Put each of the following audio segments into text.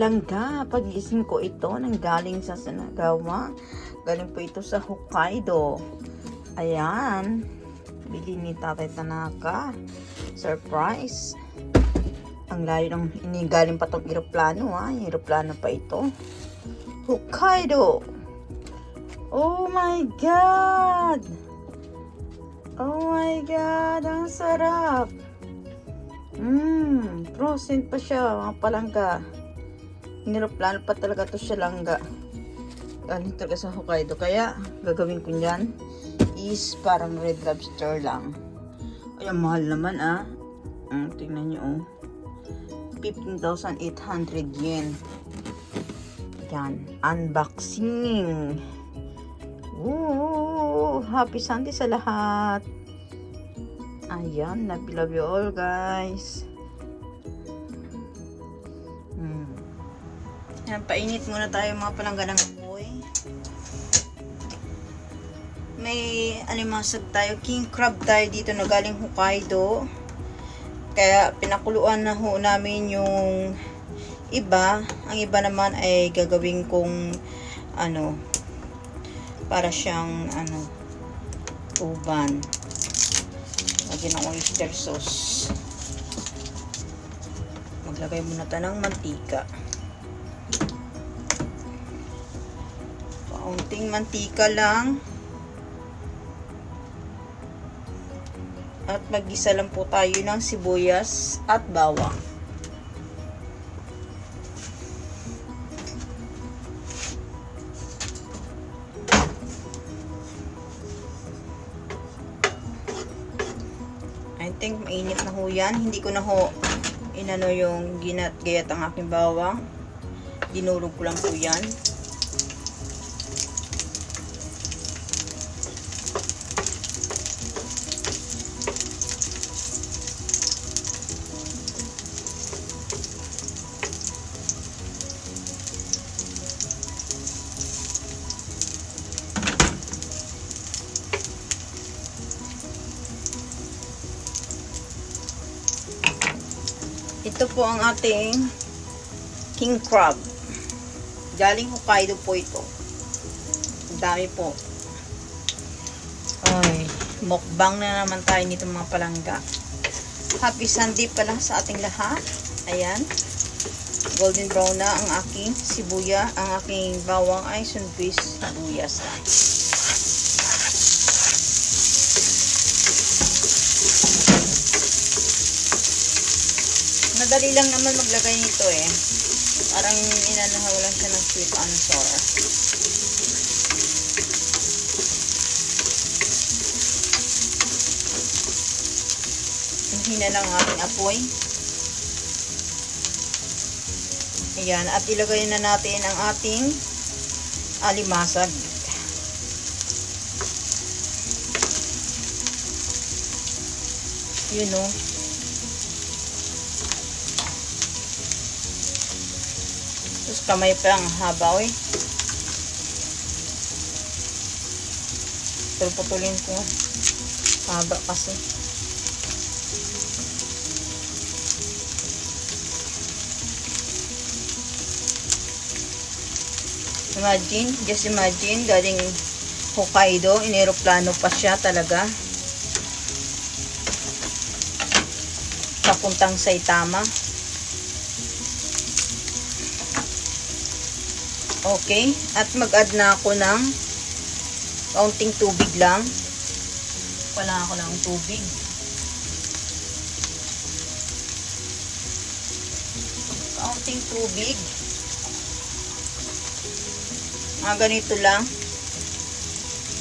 palangga. Pagising ko ito nang galing sa Sanagawa. Galing po ito sa Hokkaido. Ayan. Bili ni Tatay Tanaka. Surprise. Ang layo ng inigaling pa tong eroplano ha. Yung eroplano pa ito. Hokkaido. Oh my God. Oh my God. Ang sarap. Frozen pa siya, mga palangga. Niroplano pa talaga to siya langga. Galing talaga sa Hokkaido. Kaya, gagawin ko niyan is parang red lobster lang. Ay, ang mahal naman tingnan nyo 15,800 yen. Yan, unboxing. Woo! Happy Sunday sa lahat. Ayan, love you all guys. Yan, painit muna tayo mga palangga ng apoy. May alimasag tayo, king crab tayo dito na galing Hokkaido. Kaya pinakuluan na ho namin yung iba. Ang iba naman ay gagawin kong para siyang uban. Lagyan ng oyster sauce. Maglagay muna tayo ng mantika. Kaunting mantika lang. At mag-gisa lang po tayo ng sibuyas at bawang. I think mainit na ho yan. Hindi ko na ho inano yung ginat-gayat ang aking bawang. Dinurog ko lang po yan. Ito po ang ating king crab. Galing Hokkaido po ito. Ang dami po. Ay, mukbang na naman tayo nito mga palangga. Happy Sunday pala sa ating lahat. Ayan. Golden brown na ang aking sibuya. Ang aking bawang ay sunbis sibuyas na. Madali lang naman maglagay nito Parang inanahaw lang siya ng sweet and sour. Hina lang ang ating apoy. Ayan. At ilagay na natin ang ating alimasag. Yun o. Tapos kamay pa lang haba Pero putulin ko. Haba kasi. Imagine, just imagine, galing Hokkaido, ineroplano pa siya talaga. Papuntang Saitama. Okay, at mag-add na ako ng kaunting tubig lang. Wala ako ng tubig. Kaunting tubig. Mga ganito lang.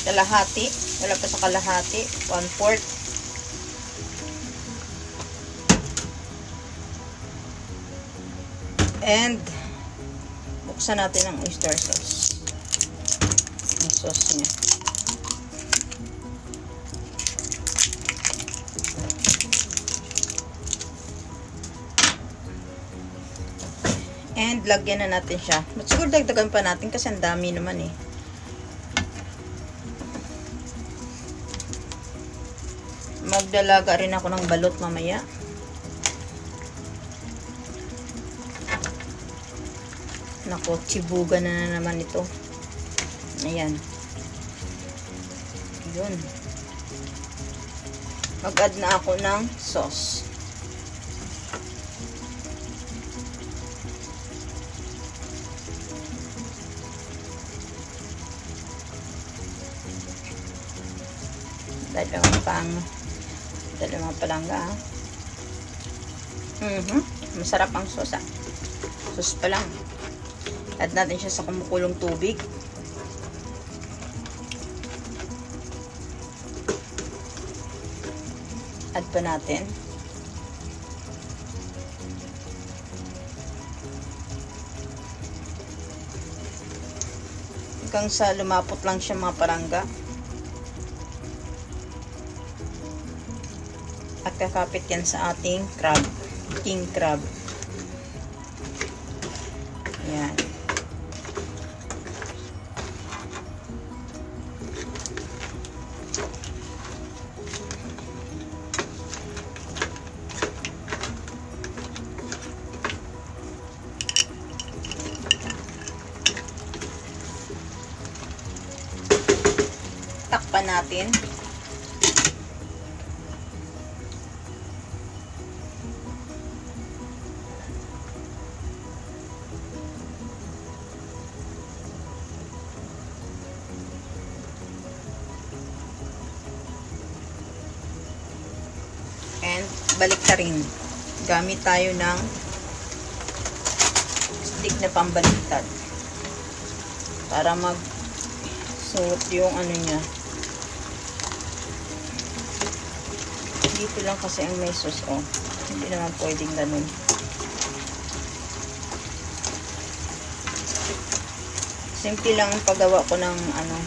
Kalahati. Wala pa sa kalahati. 1/4. And buksan natin ang oyster sauce. Ang sauce niya. And lagyan na natin siya. But siguro dagdagan pa natin kasi ang dami naman Magdalaga rin ako ng balot mamaya. Nako, chibuga na naman ito. Ayan. Yun. Mag-add na ako ng sauce. Dalawang palangga. Masarap ang sauce. Sauce pa lang. Add natin siya sa kumukulong tubig. Add pa natin. Hanggang sa lumapot lang siya mga palangga. At kakapit yan sa ating crab. King crab. Yan. Takpan natin. And balik ta rin. Gamit tayo ng stick na pambaliktad para mag-suot yung ano niya. Dito lang kasi ang may sauce, oh. Hindi naman pwedeng ganun. Simple lang ang paggawa ko ng ano.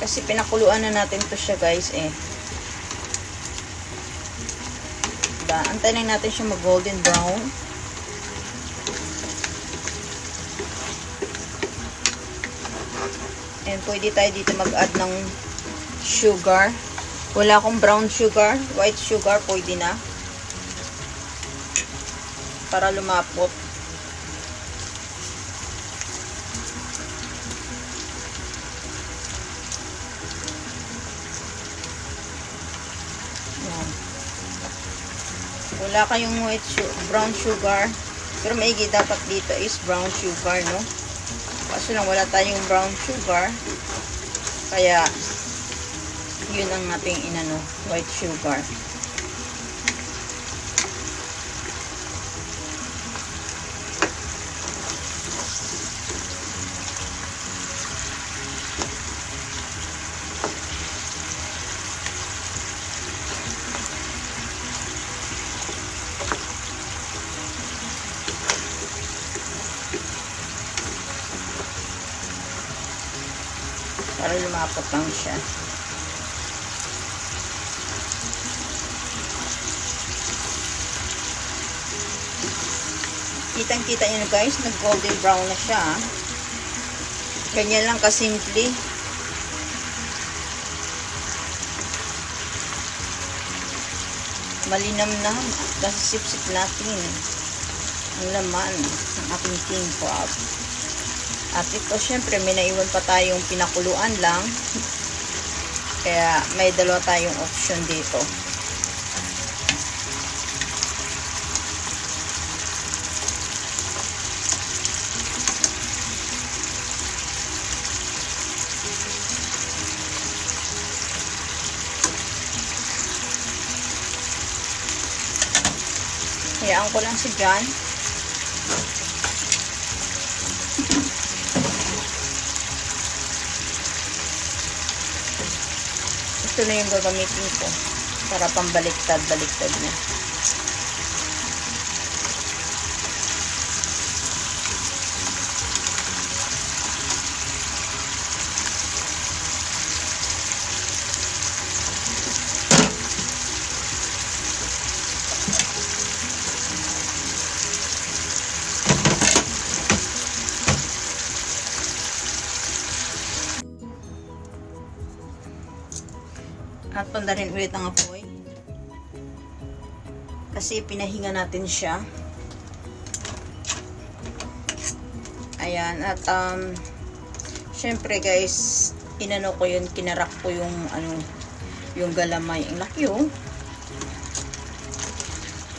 Kasi pinakuluan na natin to siya, guys, eh. Antayin lang natin siya mag-golden brown. And pwede tayo dito mag-add ng sugar. Wala akong brown sugar. White sugar, pwede na. Para lumapot. Yan. Wala kayong brown sugar. Pero maigi dapat dito is brown sugar, no? Kaso lang wala tayong brown sugar. Kaya yun ang ating inano, white sugar. Para lumapot lang siya. Kitang-kita nyo guys, nag-golden brown na siya. Ganyan lang kasimple. Malinam na. Kasi sip-sip natin ang laman ng ating king crab. At ito, syempre, may naiwan pa tayong pinakuluan lang. Kaya, may dalawa tayong option dito. Hayaan ko lang si John. Ito na yung gagamitin ko para pambaliktad-baliktad na. At Takpan na rin ulit ang apoy. Kasi pinahinga natin siya. Ayan. At syempre guys, inano ko yun, kinarak ko yung yung galamay. Ang laki oh.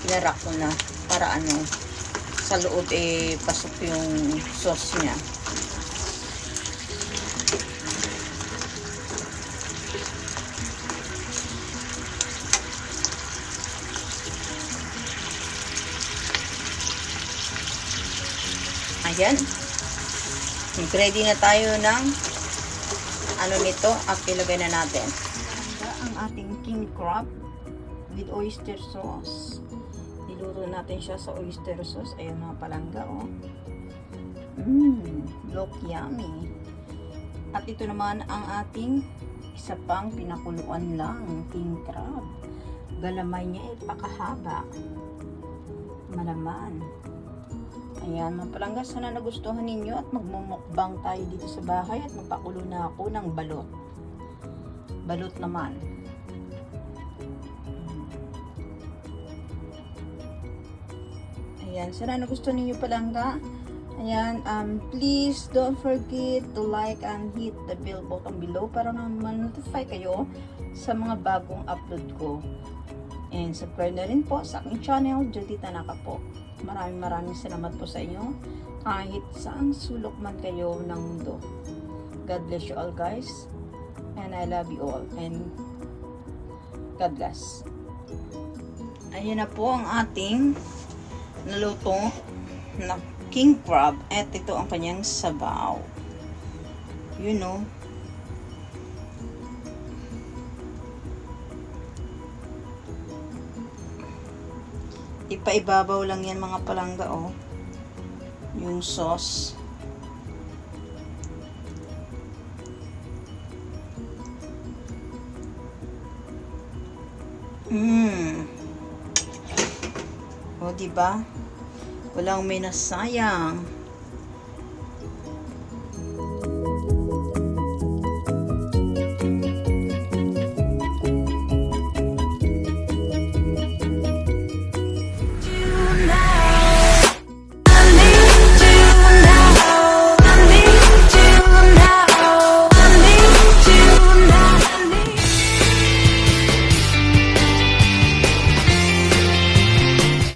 Kinarak ko na para sa loob pasok yung sauce niya. Ayan. Ready na tayo ng nito at ilagay na natin. Ang ating king crab with oyster sauce. Niluto natin siya sa oyster sauce. Ayan mga palangga oh. Look yummy. At ito naman ang ating isa pang pinakuluan lang king crab. Galamay niya pakahaba. Malaman. Ayan, mga palangga, sana nagustuhan ninyo at magmumukbang tayo dito sa bahay at magpakulo na ako ng balot. Balot naman. Ayan, sana nagustuhan ninyo palangga. Ayan, please don't forget to like and hit the bell button below para ma-notify kayo sa mga bagong upload ko. And subscribe na rin po sa aking channel, Jody Tanaka po. Maraming salamat po sa inyo kahit saan sulok man kayo ng mundo. God bless you all guys, and I love you all, and God bless. Ayan na po ang ating naluto na king crab at ito ang kanyang sabaw. You know, ipaibabaw lang yan mga palangga oh. Yung sauce. O diba? Walang may nasayang.